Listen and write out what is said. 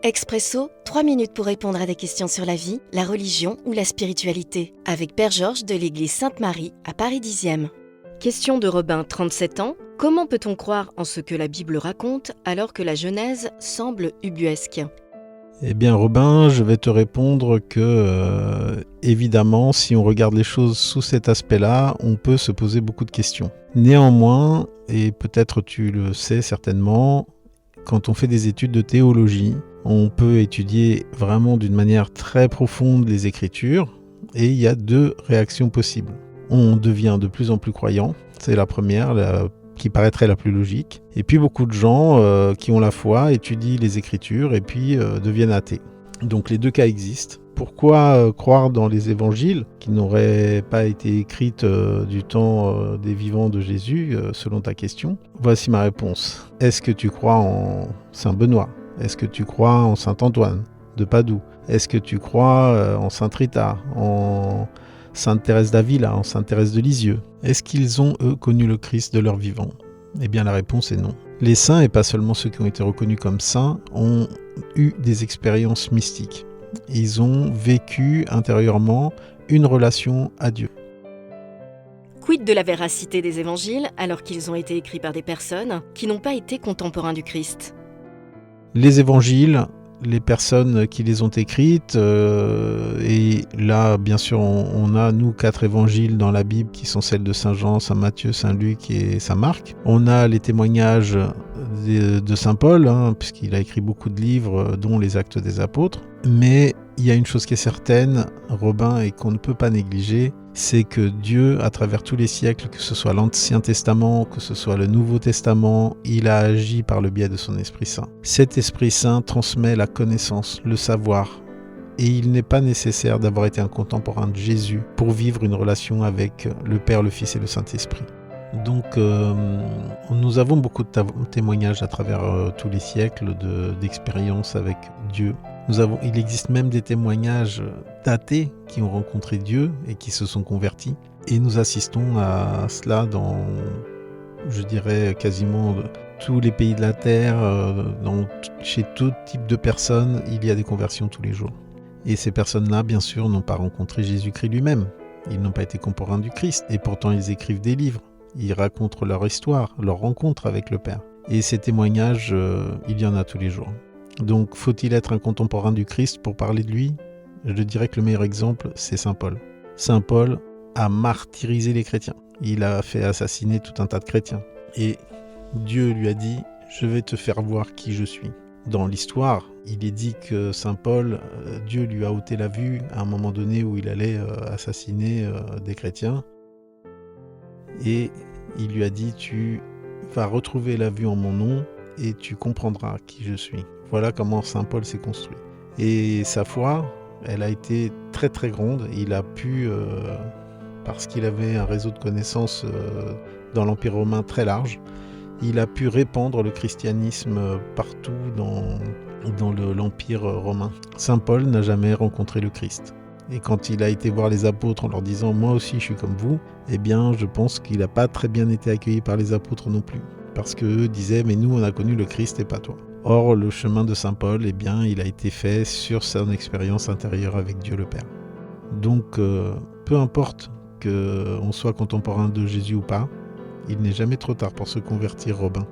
Expresso, 3 minutes pour répondre à des questions sur la vie, la religion ou la spiritualité. Avec Père Georges de l'église Sainte-Marie à Paris 10e. Question de Robin, 37 ans. Comment peut-on croire en ce que la Bible raconte alors que la Genèse semble ubuesque ? Eh bien Robin, je vais te répondre que évidemment, si on regarde les choses sous cet aspect-là, on peut se poser beaucoup de questions. Néanmoins, et peut-être tu le sais certainement, quand on fait des études de théologie, on peut étudier vraiment d'une manière très profonde les Écritures et il y a 2 réactions possibles. On devient de plus en plus croyant, c'est la première, qui paraîtrait la plus logique. Et puis beaucoup de gens qui ont la foi étudient les Écritures et puis deviennent athées. Donc les 2 cas existent. Pourquoi croire dans les évangiles qui n'auraient pas été écrites du temps des vivants de Jésus, selon ta question ? Voici ma réponse. Est-ce que tu crois en Saint Benoît ? Est-ce que tu crois en Saint Antoine de Padoue ? Est-ce que tu crois en Sainte Rita, en Sainte Thérèse d'Avila, en Sainte Thérèse de Lisieux ? Est-ce qu'ils ont, eux, connu le Christ de leur vivant ? Eh bien, la réponse est non. Les saints, et pas seulement ceux qui ont été reconnus comme saints, ont eu des expériences mystiques. Ils ont vécu intérieurement une relation à Dieu. Quid de la véracité des évangiles alors qu'ils ont été écrits par des personnes qui n'ont pas été contemporains du Christ ? Les évangiles, les personnes qui les ont écrites, et là, bien sûr, on a, nous, 4 évangiles dans la Bible qui sont celles de Saint Jean, Saint Matthieu, Saint Luc et Saint Marc. On a les témoignages de Saint Paul, puisqu'il a écrit beaucoup de livres, dont les Actes des Apôtres. Mais il y a une chose qui est certaine, Robin, et qu'on ne peut pas négliger, c'est que Dieu, à travers tous les siècles, que ce soit l'Ancien Testament, que ce soit le Nouveau Testament, il a agi par le biais de son Esprit Saint. Cet Esprit Saint transmet la connaissance, le savoir, et il n'est pas nécessaire d'avoir été un contemporain de Jésus pour vivre une relation avec le Père, le Fils et le Saint-Esprit. Donc, nous avons beaucoup de témoignages à travers tous les siècles d'expériences avec Dieu. Il existe même des témoignages d'athées qui ont rencontré Dieu et qui se sont convertis. Et nous assistons à cela dans, je dirais, quasiment tous les pays de la Terre. Chez tout type de personnes, il y a des conversions tous les jours. Et ces personnes-là, bien sûr, n'ont pas rencontré Jésus-Christ lui-même. Ils n'ont pas été contemporains du Christ. Et pourtant, ils écrivent des livres. Ils racontent leur histoire, leur rencontre avec le Père. Et ces témoignages, il y en a tous les jours. Donc, faut-il être un contemporain du Christ pour parler de lui ? Je dirais que le meilleur exemple, c'est Saint Paul. Saint Paul a martyrisé les chrétiens. Il a fait assassiner tout un tas de chrétiens. Et Dieu lui a dit « Je vais te faire voir qui je suis ». Dans l'histoire, il est dit que Saint Paul, Dieu lui a ôté la vue à un moment donné où il allait assassiner des chrétiens. Et il lui a dit « Tu vas retrouver la vue en mon nom et tu comprendras qui je suis ». Voilà comment Saint Paul s'est construit. Et sa foi, elle a été très très grande. Il a pu, parce qu'il avait un réseau de connaissances dans l'Empire romain très large, il a pu répandre le christianisme partout dans l'Empire romain. Saint Paul n'a jamais rencontré le Christ. Et quand il a été voir les apôtres en leur disant « Moi aussi je suis comme vous », eh bien je pense qu'il n'a pas très bien été accueilli par les apôtres non plus. Parce qu'eux disaient « Mais nous on a connu le Christ et pas toi ». Or, le chemin de Saint Paul, eh bien, il a été fait sur son expérience intérieure avec Dieu le Père. Donc, peu importe qu'on soit contemporain de Jésus ou pas, il n'est jamais trop tard pour se convertir, Robin.